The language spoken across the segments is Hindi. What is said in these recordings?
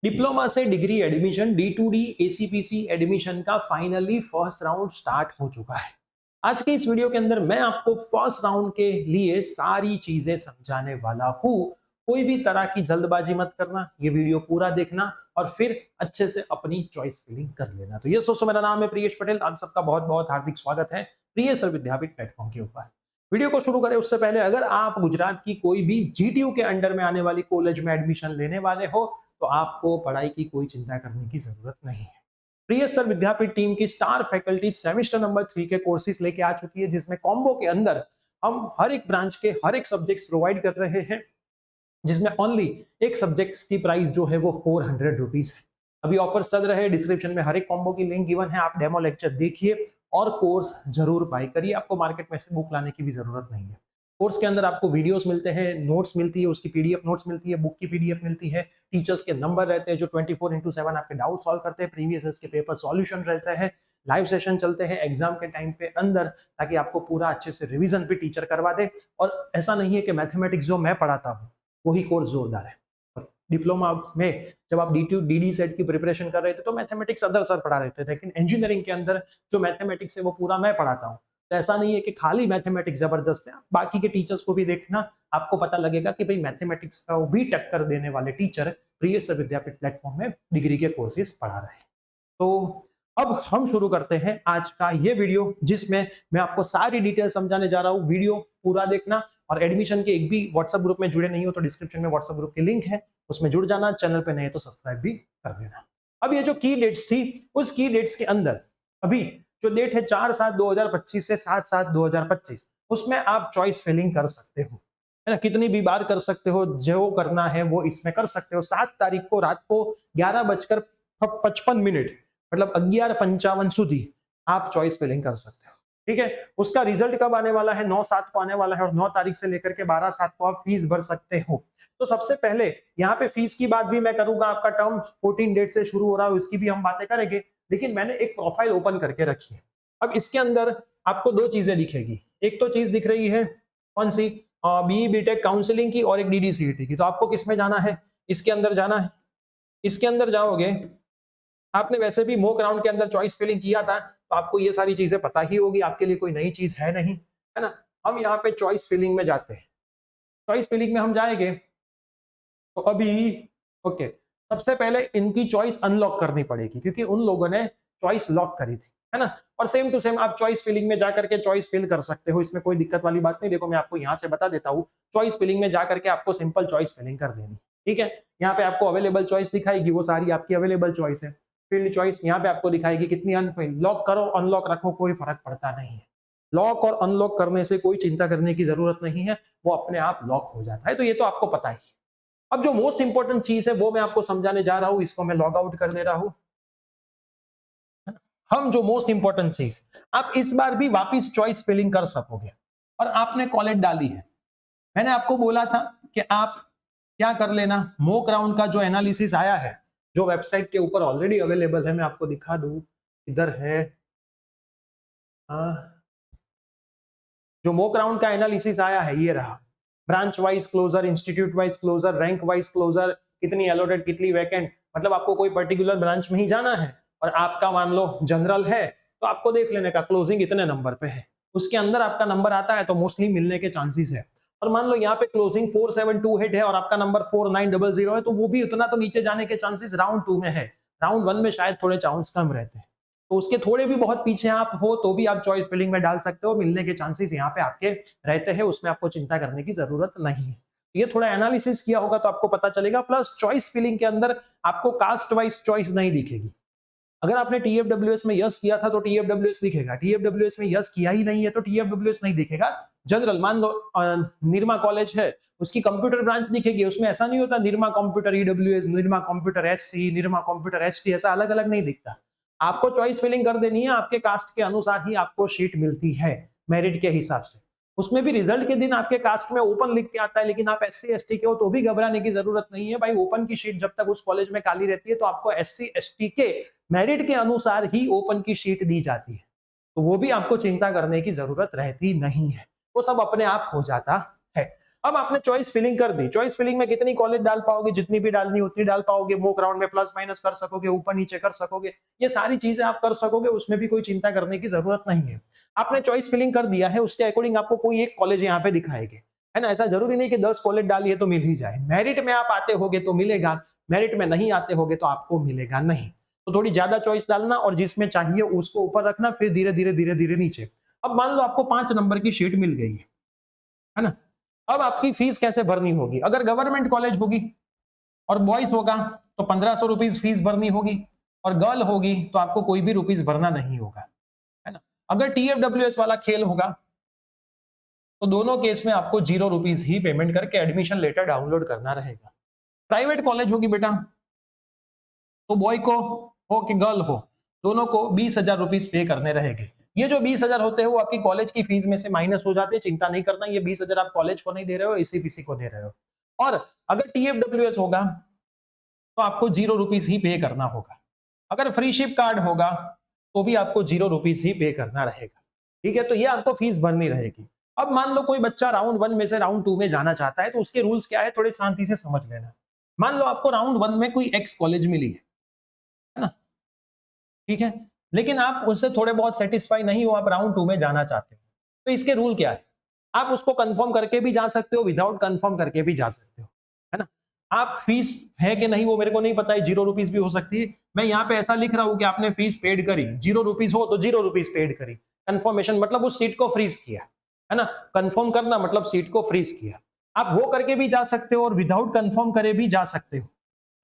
डिप्लोमा से degree admission D2D ACPC admission का फाइनली फर्स्ट राउंड स्टार्ट हो चुका है। आज के इस वीडियो के अंदर मैं आपको फर्स्ट राउंड के लिए सारी चीजें समझाने वाला हूं। कोई भी तरह की जल्दबाजी मत करना, ये वीडियो पूरा देखना और फिर अच्छे से अपनी चॉइस फिलिंग कर लेना। तो ये दोस्तों, मेरा नाम है प्रियेश पटेल, आप सबका बहुत बहुत हार्दिक स्वागत है प्रिय सर विद्यापीठ प्लेटफॉर्म के ऊपर। वीडियो को शुरू करें उससे पहले, अगर आप गुजरात की कोई भी GTU के अंडर में आने वाली कॉलेज में एडमिशन लेने वाले हो तो आपको पढ़ाई की कोई चिंता करने की जरूरत नहीं है। प्रिय सर विद्यापीठ टीम की स्टार फैकल्टी सेमेस्टर नंबर 3 के कोर्सेज लेके आ चुकी है, जिसमें कॉम्बो के अंदर हम हर एक ब्रांच के हर एक सब्जेक्ट्स प्रोवाइड कर रहे हैं, जिसमें ओनली एक सब्जेक्ट की प्राइस जो है वो 400 रुपीज है। अभी ऑफर्स चल रहे हैं, डिस्क्रिप्शन में हर एक कॉम्बो की लिंक गिवन है, आप डेमो लेक्चर देखिए और कोर्स जरूर बाय करिए। आपको मार्केट में से बुक लाने की भी जरूरत नहीं है। कोर्स के अंदर आपको वीडियोस मिलते हैं, नोट्स मिलती है, उसकी पीडीएफ नोट्स मिलती है, बुक की पीडीएफ मिलती है, टीचर्स के नंबर रहते हैं जो 24/7 आपके डाउट सॉल्व करते हैं, प्रीवियस ईयर्स के पेपर सॉल्यूशन रहते हैं, लाइव सेशन चलते हैं एग्जाम के टाइम पे अंदर, ताकि आपको पूरा अच्छे से रिवीजन भी टीचर करवा दे। और ऐसा नहीं है कि मैथमेटिक्स जो मैं पढ़ाता हूँ वही कोर्स जोरदार है। डिप्लोमा में जब आप DD सेट की प्रिपरेशन कर रहे थे तो मैथमेटिक्स अदर सर पढ़ा रहे थे, लेकिन इंजीनियरिंग के अंदर जो मैथमेटिक्स है वो पूरा मैं पढ़ाता हूँ। तो ऐसा नहीं है कि खाली मैथमेटिक्स जबरदस्त है, बाकी के टीचर्स को भी देखना, आपको पता लगेगा कि भाई मैथमेटिक्स का वो भी टक्कर देने वाले टीचर प्रिय सर विद्यापीठ प्लेटफॉर्म में डिग्री के कोर्सेज पढ़ा रहे हैं। तो अब हम शुरू करते हैं आज का ये वीडियो, जिसमें मैं आपको सारी डिटेल समझाने जा रहा हूँ। वीडियो पूरा देखना, और एडमिशन के एक भी व्हाट्सएप ग्रुप में जुड़े नहीं हो तो डिस्क्रिप्शन में व्हाट्सएप ग्रुप की लिंक है, उसमें जुड़ जाना। चैनल पे नए तो सब्सक्राइब भी कर देना। अब ये जो की डेट्स थी, उस की डेट्स के अंदर अभी जो डेट है 4/7/2025 से 7/7/2025, उसमें आप चॉइस फिलिंग कर सकते हो, है ना। कितनी भी बार कर सकते हो, जो करना है वो इसमें कर सकते हो। 7 तारीख को रात को 11:55 मतलब 11:55 सुधी आप चॉइस फिलिंग कर सकते हो, ठीक है। उसका रिजल्ट कब आने वाला है? 9/7 को आने वाला है, और 9 तारीख से लेकर के 12/7 को आप फीस भर सकते हो। तो सबसे पहले यहाँ पे फीस की बात भी मैं करूंगा, आपका टर्म 14 डेट से शुरू हो रहा है, उसकी भी हम बातें करेंगे, लेकिन मैंने एक प्रोफाइल ओपन करके रखी है। अब इसके अंदर आपको दो चीजें दिखेगी। एक तो चीज दिख रही है कौन सी, BE BTech काउंसलिंग की, और एक DDCET की। तो आपको किस में जाना है? इसके अंदर जाना है। इसके अंदर जाओगे, आपने वैसे भी मॉक राउंड के अंदर चॉइस फिलिंग किया था, तो आपको ये सारी चीजें पता ही होगी, आपके लिए कोई नई चीज है नहीं, है ना। हम यहाँ पे चॉइस फिलिंग में जाते हैं। चॉइस फिलिंग में हम जाएंगे तो अभी ओके, सबसे पहले इनकी चॉइस अनलॉक करनी पड़ेगी, क्योंकि उन लोगों ने चॉइस लॉक करी थी, है ना। और सेम टू सेम आप चॉइस फिलिंग में जाकर के चॉइस फिल कर सकते हो, इसमें कोई दिक्कत वाली बात नहीं। देखो, मैं आपको यहाँ से बता देता हूँ, चॉइस फिलिंग में जाकर के आपको सिंपल चॉइस फिलिंग कर देनी, ठीक है। यहाँ पे आपको अवेलेबल चॉइस दिखाएगी, वो सारी आपकी अवेलेबल चॉइस है। फील्ड चॉइस यहाँ पे आपको दिखाएगी कितनी अनफिल्ड। लॉक करो अनलॉक रखो, कोई फर्क पड़ता नहीं है। लॉक और अनलॉक करने से कोई चिंता करने की जरूरत नहीं है, वो अपने आप लॉक हो जाता है। तो ये तो आपको पता ही। अब जो मोस्ट इंपॉर्टेंट चीज है वो मैं आपको समझाने जा रहा हूं, इसको मैं लॉग आउट कर दे रहा हूं। हम जो मोस्ट इंपॉर्टेंट चीज, आप इस बार भी वापस चॉइस फिलिंग कर सकोगे, और आपने कॉलेज डाली है। मैंने आपको बोला था कि आप क्या कर लेना, मॉक राउंड का जो एनालिसिस आया है, जो वेबसाइट के ऊपर ऑलरेडी अवेलेबल है, मैं आपको दिखा दूं, इधर है। जो मॉक राउंड का एनालिसिस आया है ये रहा। Branch wise closure, institute wise closure, rank wise closure, कितनी अलॉटेड, कितनी वैकेंट। मतलब आपको कोई पर्टिकुलर ब्रांच में ही जाना है और आपका मान लो जनरल है, तो आपको देख लेने का क्लोजिंग इतने नंबर पे है, उसके अंदर आपका नंबर आता है तो मोस्टली मिलने के चांसेस है। और मान लो यहाँ पे क्लोजिंग 4728 है और आपका नंबर 4900 है, तो वो भी उतना तो नीचे जाने के चांसेस राउंड 2 में है। राउंड 1 में शायद थोड़े चांस कम रहते हैं, तो उसके थोड़े भी बहुत पीछे आप हो तो भी आप चॉइस फिलिंग में डाल सकते हो, मिलने के चांसेस यहाँ पे आपके रहते हैं, उसमें आपको चिंता करने की जरूरत नहीं है। ये थोड़ा एनालिसिस किया होगा तो आपको पता चलेगा। प्लस चॉइस फिलिंग के अंदर आपको कास्ट वाइज चॉइस नहीं दिखेगी। अगर आपने TFWS में यस किया था तो TFWS दिखेगा, TFWS में यस किया ही नहीं है तो TFWS नहीं दिखेगा। जनरल मान लो निरमा कॉलेज है, उसकी कंप्यूटर ब्रांच दिखेगी, उसमें ऐसा नहीं होता Nirma computer EWS, Nirma computer SC, Nirma computer ST, ऐसा अलग अलग नहीं दिखता। आपको चॉइस फिलिंग कर देनी है, आपके कास्ट के अनुसार ही आपको शीट मिलती है, मेरिट के हिसाब से। उसमें भी रिजल्ट के दिन आपके कास्ट में ओपन लिख के आता है, लेकिन आप SC ST के हो तो भी घबराने की जरूरत नहीं है भाई। ओपन की शीट जब तक उस कॉलेज में खाली रहती है तो आपको SC ST के मेरिट के अनुसार ही ओपन की शीट दी जाती है, तो वो भी आपको चिंता करने की जरूरत रहती नहीं है, वो सब अपने आप हो जाता है। अब आपने चॉइस फिलिंग कर दी, चॉइस फिलिंग में कितनी कॉलेज डाल पाओगे, जितनी भी डालनी उतनी डाल पाओगे, मॉक राउंड में प्लस माइनस कर सकोगे, ऊपर नीचे कर सकोगे, ये सारी चीजें आप कर सकोगे, उसमें भी कोई चिंता करने की जरूरत नहीं है। आपने चॉइस फिलिंग कर दिया है, उसके अकॉर्डिंग आपको कोई एक कॉलेज यहाँ पे दिखाएंगे, है ना। ऐसा जरूरी नहीं कि 10 कॉलेज डालिए तो मिल ही जाए, मेरिट में आप आते होगे तो मिलेगा, मेरिट में नहीं आते होगे तो आपको मिलेगा नहीं। तो थोड़ी ज्यादा चॉइस डालना और जिसमें चाहिए उसको ऊपर रखना, फिर धीरे धीरे धीरे धीरे नीचे। अब मान लो आपको 5 नंबर की शीट मिल गई है ना। अब आपकी फीस कैसे भरनी होगी, अगर गवर्नमेंट कॉलेज होगी और बॉयज होगा तो 1500 रुपीज फीस भरनी होगी, और गर्ल होगी तो आपको कोई भी रुपीज भरना नहीं होगा, है ना। अगर TFWS वाला खेल होगा तो दोनों केस में आपको 0 रुपीज ही पेमेंट करके एडमिशन लेटर डाउनलोड करना रहेगा। प्राइवेट कॉलेज होगी बेटा तो बॉय को हो कि गर्ल हो, दोनों को 20,000 रुपीज पे करने रहेंगे। ये जो 20,000 होते हैं वो आपकी कॉलेज की फीस में से माइनस हो जाते हैं, चिंता नहीं करना, ये 20,000 आप कॉलेज को नहीं दे रहे हो, ACPC को दे रहे हो। और अगर TFWS होगा तो आपको 0 रुपीज ही पे करना होगा। अगर फ्री शिप कार्ड होगा तो भी आपको 0 रुपीज ही पे करना रहेगा, ठीक है। तो ये आपको फीस भरनी रहेगी। अब मान लो कोई बच्चा राउंड 1 में से राउंड 2 में जाना चाहता है, तो उसके रूल्स क्या है थोड़े शांति से समझ लेना। मान लो आपको राउंड 1 में कोई एक्स कॉलेज मिली है ना, ठीक है, लेकिन आप उससे थोड़े बहुत सेटिस्फाई नहीं हो, आप राउंड 2 में जाना चाहते हो, तो इसके रूल क्या है, आप उसको कंफर्म करके भी जा सकते हो, विदाउट कंफर्म करके भी जा सकते हो, है ना। आप फीस है कि नहीं वो मेरे को नहीं पता है, 0 रुपीज भी हो सकती है। मैं यहाँ पे ऐसा लिख रहा हूं कि आपने फीस पेड करी, 0 रुपीज हो तो 0 रुपीज पेड करी। कंफर्मेशन मतलब उस सीट को फ्रीज किया, है ना। कंफर्म करना मतलब सीट को फ्रीज किया। आप वो करके भी जा सकते हो और विदाउट कंफर्म करे भी जा सकते हो,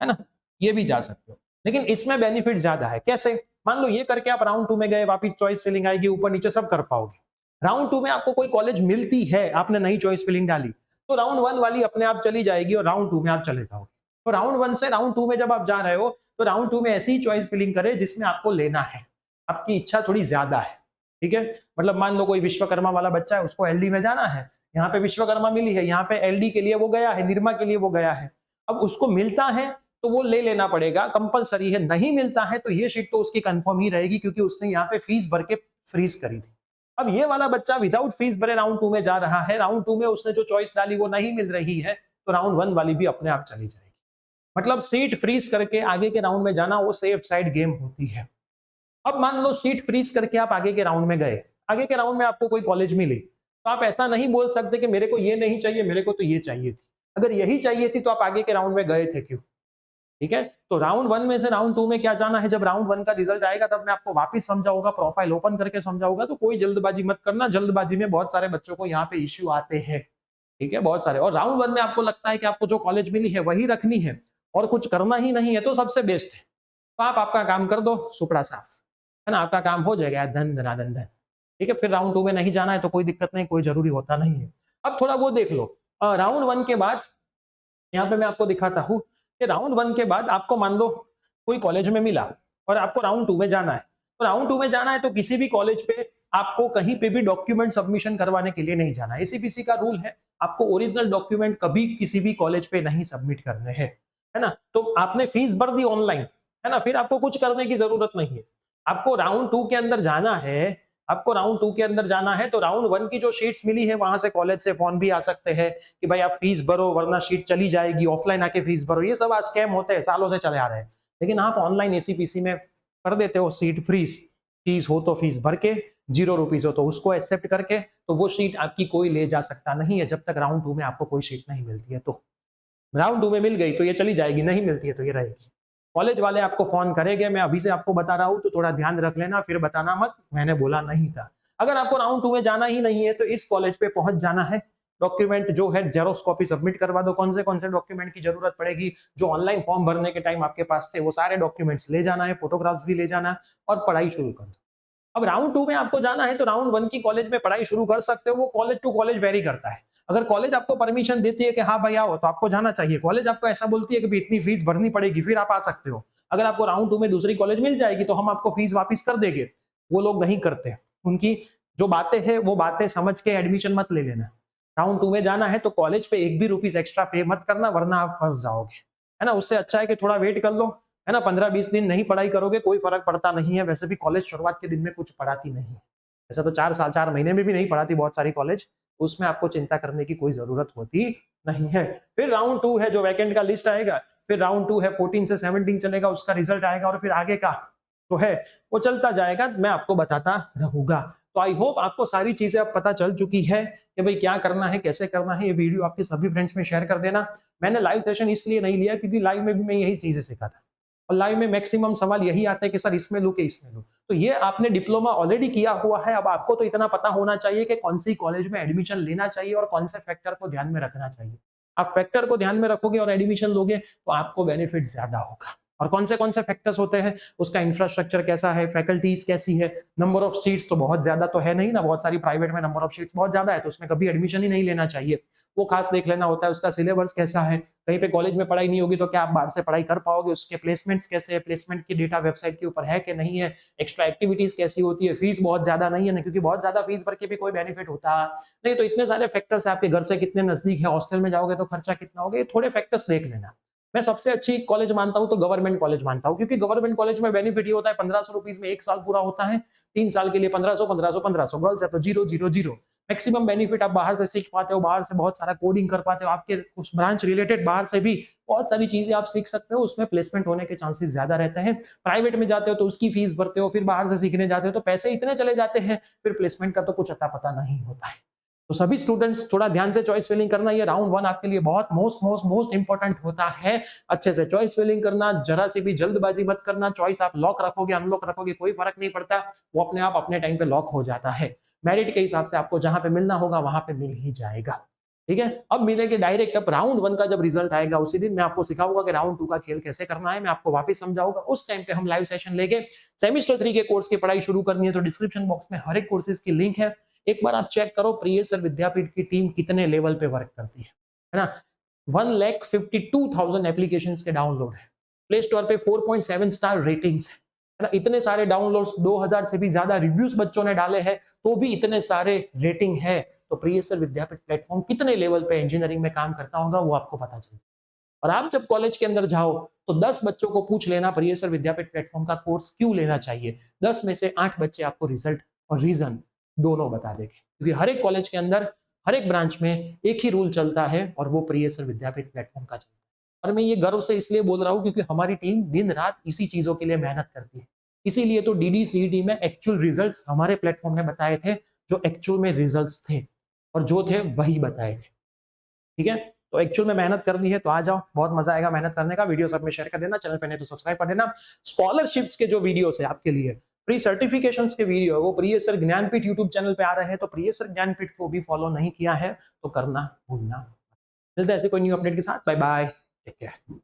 है ना, ये भी जा सकते हो। लेकिन इसमें बेनिफिट ज्यादा है। कैसे, मान लो ये करके आप राउंड 2 में गए, वापिस चॉइस फिलिंग आएगी, ऊपर नीचे सब कर पाओगे। राउंड 2 में आपको कोई कॉलेज मिलती है, आपने नई चॉइस फिलिंग डाली, तो राउंड 1 वाली अपने आप चली जाएगी और राउंड 2 में आप चले जाओगे। तो राउंड 1 से राउंड 2 में जब आप जा रहे हो तो राउंड 2 में ऐसी चॉइस फिलिंग करें जिसमें आपको लेना है, आपकी इच्छा थोड़ी ज्यादा है, ठीक है। मतलब मान लो कोई विश्वकर्मा वाला बच्चा है, उसको LD में जाना है, यहाँ पे विश्वकर्मा मिली है, यहाँ पे LD के लिए वो गया है, निरमा के लिए वो गया है। अब उसको मिलता है तो वो ले लेना पड़ेगा, कंपलसरी है। नहीं मिलता है तो ये शीट तो उसकी कंफर्म ही रहेगी, क्योंकि उसने यहाँ पे फीस भर के फ्रीज करी थी। अब ये वाला बच्चा विदाउट फीस भरे राउंड 2 में जा रहा है, राउंड 2 में उसने जो चॉइस डाली वो नहीं मिल रही है, तो राउंड 1 वाली भी अपने आप चली जाएगी। मतलब सीट फ्रीज करके आगे के राउंड में जाना वो सेफ साइड गेम होती है। अब मान लो सीट फ्रीज करके आप आगे के राउंड में गए, आगे के राउंड में आपको कोई कॉलेज मिली, तो आप ऐसा नहीं बोल सकते कि मेरे को ये नहीं चाहिए, मेरे को तो ये चाहिए थी। अगर यही चाहिए थी तो आप आगे के राउंड में गए थे क्यों, ठीक है। तो राउंड 1 में से राउंड 2 में क्या जाना है, जब राउंड 1 का रिजल्ट आएगा तब मैं आपको वापस समझाऊंगा, प्रोफाइल ओपन करके समझाऊंगा। तो कोई जल्दबाजी मत करना, जल्दबाजी में बहुत सारे बच्चों को यहाँ पे इश्यू आते हैं, ठीक है, बहुत सारे। और राउंड 1 में आपको लगता है कि आपको जो कॉलेज मिली है वही रखनी है और कुछ करना ही नहीं है, तो सबसे बेस्ट है तो आप आपका काम कर दो, सुपड़ा साफ, है ना, आपका काम हो जाएगा, धन धनाधन धन, ठीक है। फिर राउंड 2 में नहीं जाना है तो कोई दिक्कत नहीं, कोई जरूरी होता नहीं है। अब थोड़ा वो देख लो, राउंड 1 के बाद यहाँ पे मैं आपको दिखाता हूँ कि राउंड 1 के बाद आपको मान लो कोई कॉलेज में मिला और आपको राउंड 2 में जाना है, तो राउंड 2 में जाना है तो किसी भी कॉलेज पे आपको कहीं पे भी डॉक्यूमेंट सबमिशन करवाने के लिए नहीं जाना। ACPC का रूल है, आपको ओरिजिनल डॉक्यूमेंट कभी किसी भी कॉलेज पे नहीं सबमिट करने हैं, है ना। तो आपने फीस भर दी ऑनलाइन, है ना, फिर आपको कुछ करने की जरूरत नहीं है। आपको राउंड 2 के अंदर जाना है, आपको राउंड 2 के अंदर जाना है तो राउंड 1 की जो शीट्स मिली है वहां से कॉलेज से फोन भी आ सकते हैं कि भाई आप फीस भरो वरना शीट चली जाएगी, ऑफलाइन आके फीस भरो। ये सब आज स्कैम होते हैं, सालों से चले आ रहे हैं। लेकिन आप ऑनलाइन ACPC में कर देते हो सीट फ्रीज, फीस हो तो फीस भर के, 0 रुपीज हो तो उसको एक्सेप्ट करके, तो वो शीट आपकी कोई ले जा सकता नहीं है जब तक राउंड 2 में आपको कोई शीट नहीं मिलती है। तो राउंड 2 में मिल गई तो ये चली जाएगी, नहीं मिलती है तो ये रहेगी। कॉलेज वाले आपको फोन करेंगे, मैं अभी से आपको बता रहा हूं तो थोड़ा ध्यान रख लेना, फिर बताना मत मैंने बोला नहीं था। अगर आपको राउंड 2 में जाना ही नहीं है तो इस कॉलेज पे पहुंच जाना है, डॉक्यूमेंट जो है जेरोक्स कॉपी सबमिट करवा दो। कौन से डॉक्यूमेंट की जरूरत पड़ेगी, जो ऑनलाइन फॉर्म भरने के टाइम आपके पास थे वो सारे डॉक्यूमेंट्स ले जाना है, फोटोग्राफ्स भी ले जाना है और पढ़ाई शुरू कर दो। अब राउंड 2 में आपको जाना है तो राउंड 1 की कॉलेज में पढ़ाई शुरू कर सकते हो, वो कॉलेज टू कॉलेज वेरी करता है। अगर कॉलेज आपको परमिशन देती है कि हाँ भाई आओ, तो आपको जाना चाहिए। कॉलेज आपको ऐसा बोलती है कि इतनी फीस भरनी पड़ेगी फिर आप आ सकते हो। अगर आपको राउंड 2 में दूसरी कॉलेज मिल जाएगी तो हम आपको फीस वापस कर देंगे, वो लोग नहीं करते। उनकी जो बातें हैं वो बातें समझ के एडमिशन मत ले लेना। राउंड 2 में जाना है तो कॉलेज पे एक भी रुपीस एक्स्ट्रा पे मत करना, वरना आप फंस जाओगे, है ना। उससे अच्छा है कि थोड़ा वेट कर लो, है ना। 15-20 दिन नहीं पढ़ाई करोगे कोई फर्क पड़ता नहीं है। वैसे भी कॉलेज शुरुआत के दिन में कुछ पढ़ाती नहीं है, ऐसा तो 4 साल 4 महीने में भी नहीं पढ़ाती बहुत सारी कॉलेज। उसमें आपको चिंता करने की कोई जरूरत होती नहीं है। फिर राउंड 2 है जो वैकेंट का लिस्ट आएगा, फिर राउंड 2 है 14 से 17 चलेगा, उसका रिजल्ट आएगा और फिर आगे का तो है वो चलता जाएगा, मैं आपको बताता रहूंगा। तो आई होप आपको सारी चीजें अब पता चल चुकी है कि भाई क्या करना है, कैसे करना है। ये वीडियो आपके सभी फ्रेंड्स में शेयर कर देना। मैंने लाइव सेशन इसलिए नहीं लिया क्योंकि लाइव में भी मैं यही चीजें सिखाता, और लाइव में मैक्सिमम सवाल यही आते हैं कि सर इसमें लूं कि इसमें लूं। तो ये आपने डिप्लोमा ऑलरेडी किया हुआ है, अब आपको तो इतना पता होना चाहिए कि कौन सी कॉलेज में एडमिशन लेना चाहिए और कौन से फैक्टर को ध्यान में रखना चाहिए। आप फैक्टर को ध्यान में रखोगे और एडमिशन लोगे तो आपको बेनिफिट ज्यादा होगा। और कौन से फैक्टर्स होते हैं, उसका इंफ्रास्ट्रक्चर कैसा है, फैकल्टीज कैसी है, नंबर ऑफ सीट्स तो बहुत ज्यादा तो है नहीं ना, बहुत सारी प्राइवेट में नंबर ऑफ सीट्स बहुत ज्यादा है तो उसमें कभी एडमिशन ही नहीं लेना चाहिए। वो खास देख लेना होता है। उसका सिलेबस कैसा है, कहीं पे कॉलेज में पढ़ाई नहीं होगी तो क्या आप बाहर से पढ़ाई कर पाओगे, उसके प्लेसमेंट्स कैसे है, प्लेसमेंट की डेटा वेबसाइट के ऊपर है कि नहीं है, एक्स्ट्रा एक्टिविटीज कैसी होती है, फीस बहुत ज्यादा नहीं है ना, क्योंकि बहुत ज्यादा फीस भर के भी कोई बेनिफिट होता नहीं। तो इतने सारे फैक्टर्स है, आपके घर से कितने नजदीक है, हॉस्टल में जाओगे तो खर्चा कितना होगा, ये थोड़े फैक्टर्स देख लेना। मैं सबसे अच्छी कॉलेज मानता हूं तो गवर्नमेंट कॉलेज मानता हूं, क्योंकि गवर्नमेंट कॉलेज में बेनिफिट ये होता है 1500 रुपीज में 1 साल पूरा होता है, 3 साल के लिए 1500 1500 1500, गर्ल्स है तो 0 0 0। मैक्सिमम बेनिफिट आप बाहर से सीख पाते हो, बाहर से बहुत सारा कोडिंग कर पाते हो, आपके उस ब्रांच रिलेटेड बाहर से भी बहुत सारी चीजें आप सीख सकते हो, उसमें प्लेसमेंट होने के चांसेस ज्यादा रहते हैं। प्राइवेट में जाते हो तो उसकी फीस भरते हो, फिर बाहर से सीखने जाते हो तो पैसे इतने चले जाते हैं, फिर प्लेसमेंट का तो कुछ अता पता नहीं होता है। तो सभी स्टूडेंट्स थोड़ा ध्यान से चॉइस फिलिंग करना, ये राउंड 1 आपके लिए बहुत मोस्ट इंपॉर्टेंट होता है। अच्छे से चॉइस फिलिंग करना, जरा सी भी जल्दबाजी मत करना। चॉइस आप लॉक रखोगे अनलॉक रखोगे कोई फर्क नहीं पड़ता, वो अपने आप अपने टाइम पे लॉक हो जाता है। मेरिट के हिसाब से आपको जहां पे मिलना होगा वहां पे मिल ही जाएगा। ठीक है, अब मिलेंगे डायरेक्ट। अब राउंड 1 का जब रिजल्ट आएगा उसी दिन मैं आपको सिखाऊंगा कि राउंड 2 का खेल कैसे करना है, मैं आपको वापस समझाऊंगा। उस टाइम पे हम लाइव सेशन लेके सेमेस्टर 3 के कोर्स की पढ़ाई शुरू करनी है तो डिस्क्रिप्शन बॉक्स में हर एक कोर्सेज की लिंक है। एक बार आप चेक करो प्रियसर विद्यापीठ की टीम कितने लेवल पे वर्क करती है ना। 1,52,000 एप्लीकेशन के डाउनलोड है, प्ले स्टोर पे 4.7 स्टार रेटिंग्स है ना, इतने सारे डाउनलोड्स, 2000 से भी ज्यादा रिव्यूज बच्चों ने डाले हैं तो भी इतने सारे रेटिंग है। तो प्रियसर विद्यापीठ प्लेटफॉर्म कितने लेवल पे इंजीनियरिंग में काम करता होगा वो आपको पता चल। और आप जब कॉलेज के अंदर जाओ तो 10 बच्चों को पूछ लेना प्रियसर विद्यापीठ प्लेटफॉर्म का कोर्स क्यों लेना चाहिए, 10 में से 8 बच्चे आपको रिजल्ट और रीजन दोनों बता देंगे, क्योंकि हर एक कॉलेज के अंदर हर एक ब्रांच में एक ही रूल चलता है और वो प्रियसर विद्यापीठ प्लेटफॉर्म का चलता है। और मैं ये गर्व से इसलिए बोल रहा हूँ क्योंकि हमारी टीम दिन रात इसी चीजों के लिए मेहनत करती है। इसीलिए तो DDCET में एक्चुअल रिजल्ट्स हमारे प्लेटफॉर्म ने बताए थे, जो एक्चुअल में रिजल्ट्स थे और जो थे वही बताए थे। ठीक है, तो एक्चुअल में मेहनत करनी है तो आ जाओ, बहुत मजा आएगा मेहनत करने का। वीडियो सब में शेयर कर देना, चैनल पे नहीं तो सब्सक्राइब कर देना। स्कॉलरशिप्स के जो वीडियोस है आपके लिए, प्री सर्टिफिकेशंस के वीडियो है वो प्रियसर ज्ञानपीठ यूट्यूब चैनल पे आ रहे हैं, तो प्रियसर ज्ञानपीठ को भी फॉलो नहीं किया है तो करना भूलना। मिलते हैं ऐसे कोई न्यू अपडेट के साथ। Bye bye, take care.